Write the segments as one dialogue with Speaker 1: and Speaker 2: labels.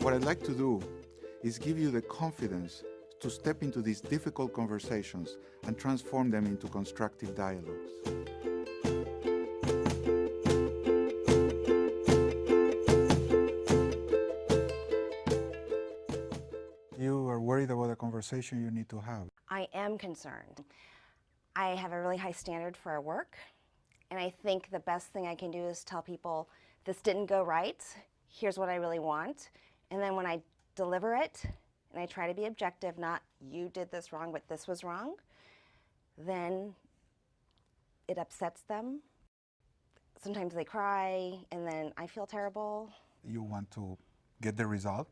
Speaker 1: What I'd like to do is give you the confidence to step into these difficult conversations and transform them into constructive dialogues. You are worried about a conversation you need to have.
Speaker 2: I am concerned. I have a really high standard for our work, and I think the best thing I can do is tell people, this didn't go right, here's what I really want, and then when I deliver it, and I try to be objective, not you did this wrong, but this was wrong, then it upsets them. Sometimes they cry, and then I feel terrible.
Speaker 1: You want to get the result,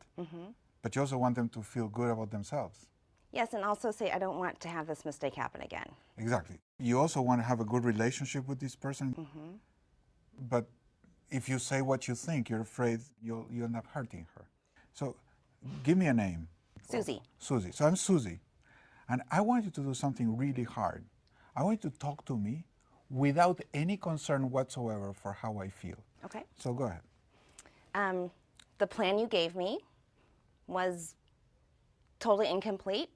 Speaker 1: but you also want them to feel good about themselves.
Speaker 2: Yes, and also say, I don't want to have this mistake happen again.
Speaker 1: Exactly. You also want to have a good relationship with this person, but if you say what you think, you're afraid you'll end up hurting her. So give me a name.
Speaker 2: Susie.
Speaker 1: Susie. So I'm Susie, and I want you to do something really hard. I want you to talk to me without any concern whatsoever for how I feel.
Speaker 2: Okay.
Speaker 1: So go ahead.
Speaker 2: The plan you gave me was totally incomplete,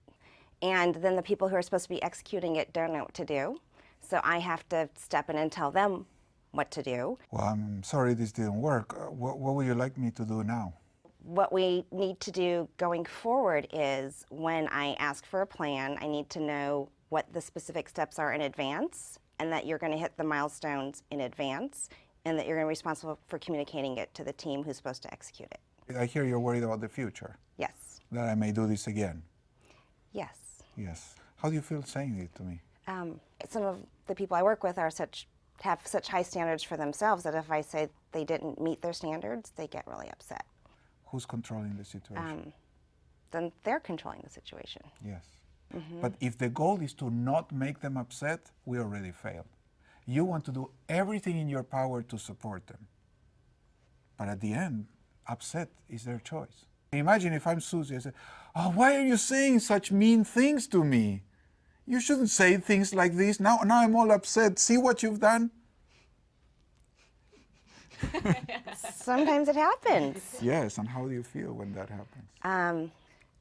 Speaker 2: and then the people who are supposed to be executing it don't know what to do. So I have to step in and tell them what to do.
Speaker 1: Well, I'm sorry this didn't work. What would you like me to do now?
Speaker 2: What we need to do going forward is when I ask for a plan, I need to know what the specific steps are in advance, and that you're going to hit the milestones in advance, and that you're going to be responsible for communicating it to the team who's supposed to execute it.
Speaker 1: I hear you're worried about the future.
Speaker 2: Yes.
Speaker 1: That I may do this again.
Speaker 2: Yes.
Speaker 1: Yes. How do you feel saying it to me?
Speaker 2: Some of the people I work with have such high standards for themselves that if I say they didn't meet their standards, they get really upset.
Speaker 1: Who's controlling the situation?
Speaker 2: Then they're controlling the situation.
Speaker 1: Yes. But if the goal is to not make them upset, we already failed. You want to do everything in your power to support them. But at the end, upset is their choice. Imagine if I'm Susie, I say, oh, why are you saying such mean things to me? You shouldn't say things like this. Now I'm all upset. See what you've done?
Speaker 2: Sometimes it happens.
Speaker 1: Yes, and how do you feel when that happens?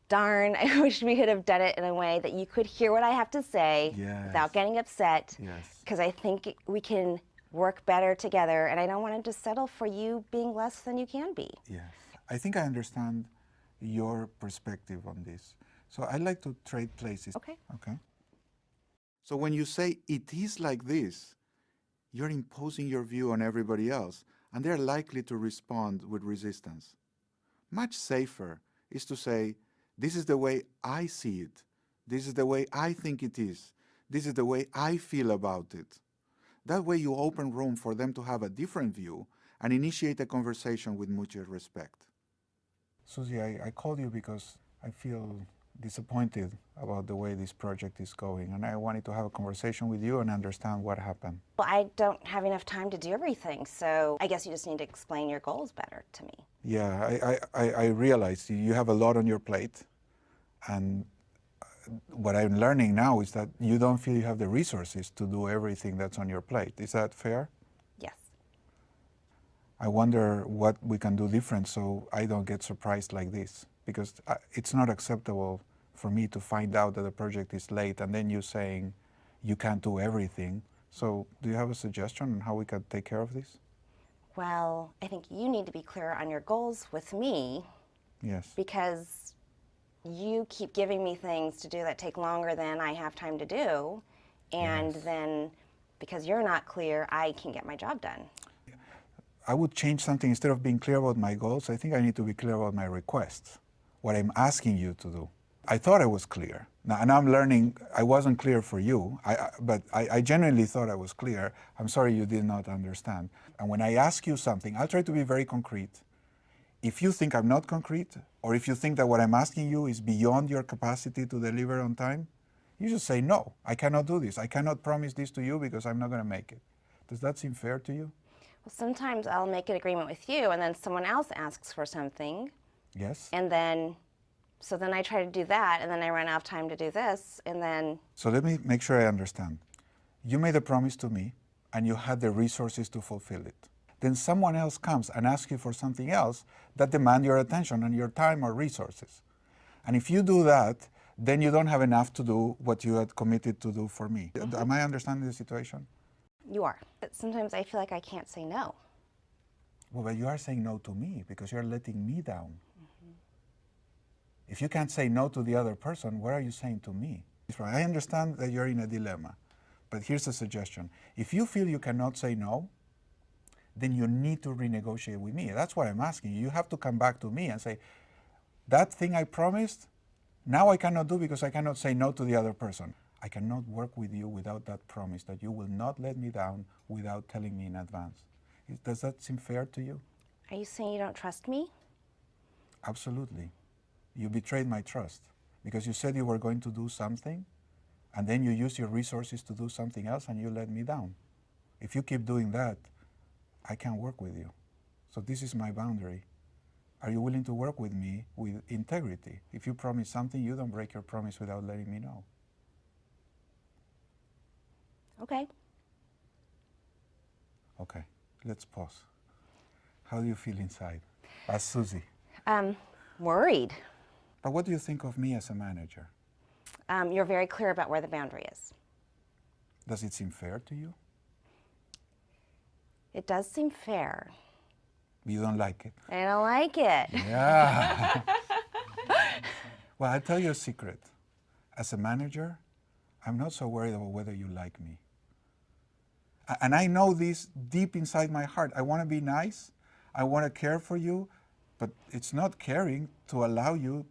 Speaker 2: Darn, I wish we could have done it in a way that you could hear what I have to say without getting upset.
Speaker 1: Yes.
Speaker 2: Because I think we can work better together, and I don't want to just settle for you being less than you can be.
Speaker 1: Yes. I think I understand your perspective on this. So I'd like to trade places.
Speaker 2: Okay.
Speaker 1: Okay. So when you say it is like this, you're imposing your view on everybody else, and they're likely to respond with resistance. Much safer is to say, this is the way I see it. This is the way I think it is. This is the way I feel about it. That way you open room for them to have a different view and initiate a conversation with mutual respect. Susie, I called you because I feel disappointed about the way this project is going, and I wanted to have a conversation with you and understand what happened.
Speaker 2: Well, I don't have enough time to do everything, so I guess you just need to explain your goals better to me.
Speaker 1: Yeah, I realize you have a lot on your plate, and what I'm learning now is that you don't feel you have the resources to do everything that's on your plate. Is that fair?
Speaker 2: Yes.
Speaker 1: I wonder what we can do different so I don't get surprised like this, because it's not acceptable for me to find out that the project is late and then you saying you can't do everything. So do you have a suggestion on how we can take care of this?
Speaker 2: Well, I think you need to be clear on your goals with me.
Speaker 1: Yes.
Speaker 2: Because you keep giving me things to do that take longer than I have time to do, and then because you're not clear, I can get my job done.
Speaker 1: I would change something. Instead of being clear about my goals, I think I need to be clear about my requests, what I'm asking you to do. I thought I was clear. Now I'm learning I wasn't clear for you, but I genuinely thought I was clear. I'm sorry you did not understand. And when I ask you something, I'll try to be very concrete. If you think I'm not concrete, or if you think that what I'm asking you is beyond your capacity to deliver on time, you just say, no, I cannot do this. I cannot promise this to you because I'm not going to make it. Does that seem fair to you?
Speaker 2: Well, sometimes I'll make an agreement with you, and then someone else asks for something.
Speaker 1: Yes.
Speaker 2: And then, so then I try to do that, and then I run out of time to do this, and then...
Speaker 1: So let me make sure I understand. You made a promise to me. and you had the resources to fulfill it. Then someone else comes and asks you for something else that demands your attention and your time or resources. And if you do that, then you don't have enough to do what you had committed to do for me. Am I understanding the situation?
Speaker 2: You are. But sometimes I feel like I can't say no.
Speaker 1: Well, but you are saying no to me because you're letting me down. If you can't say no to the other person, what are you saying to me? I understand that you're in a dilemma, but here's a suggestion. If you feel you cannot say no, then you need to renegotiate with me. That's what I'm asking you. You have to come back to me and say, that thing I promised, now I cannot do because I cannot say no to the other person. I cannot work with you without that promise that you will not let me down without telling me in advance. Does that seem fair to you?
Speaker 2: Are you saying you don't trust me?
Speaker 1: Absolutely. You betrayed my trust because you said you were going to do something and then you used your resources to do something else and you let me down. If you keep doing that, I can't work with you. So this is my boundary. Are you willing to work with me with integrity? If you promise something, you don't break your promise without letting me know.
Speaker 2: Okay.
Speaker 1: Okay, let's pause. How do you feel inside as Susie?
Speaker 2: Worried.
Speaker 1: But what do you think of me as a manager?
Speaker 2: You're very clear about where the boundary is.
Speaker 1: Does it seem fair to you?
Speaker 2: It does seem fair.
Speaker 1: You don't like it?
Speaker 2: I don't like it.
Speaker 1: Yeah. Well, I'll tell you a secret. As a manager, I'm not so worried about whether you like me. And I know this deep inside my heart. I want to be nice. I want to care for you. But it's not caring to allow you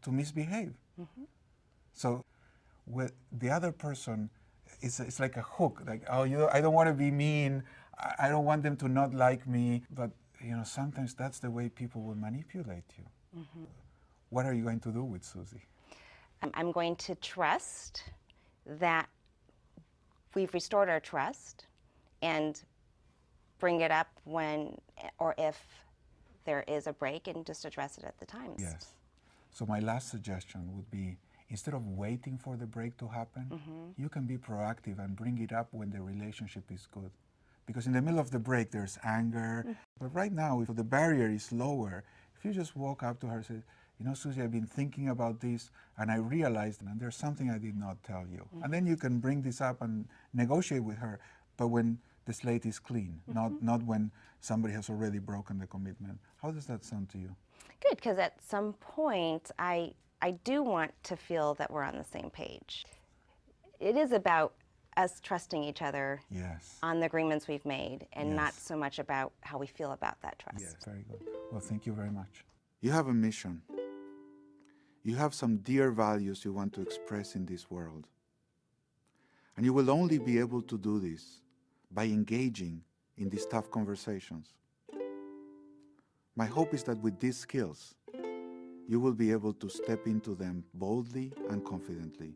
Speaker 1: to misbehave. Mm-hmm. So with the other person, it's like a hook. Like, oh, I don't want to be mean. I don't want them to not like me. But sometimes that's the way people will manipulate you. Mm-hmm. What are you going to do with Susie?
Speaker 2: I'm going to trust that we've restored our trust and bring it up when or if there is a break and just address it at the times.
Speaker 1: Yes. So my last suggestion would be, instead of waiting for the break to happen, you can be proactive and bring it up when the relationship is good. Because in the middle of the break, there's anger. But right now, if the barrier is lower, if you just walk up to her and say, Susie, I've been thinking about this, and I realized, and there's something I did not tell you. And then you can bring this up and negotiate with her, but when the slate is clean, not when somebody has already broken the commitment. How does that sound to you?
Speaker 2: Good, because at some point, I do want to feel that we're on the same page. It is about us trusting each other on the agreements we've made and not so much about how we feel about that trust.
Speaker 1: Yes, very good. Well, thank you very much. You have a mission. You have some dear values you want to express in this world. And you will only be able to do this by engaging in these tough conversations. My hope is that with these skills, you will be able to step into them boldly and confidently.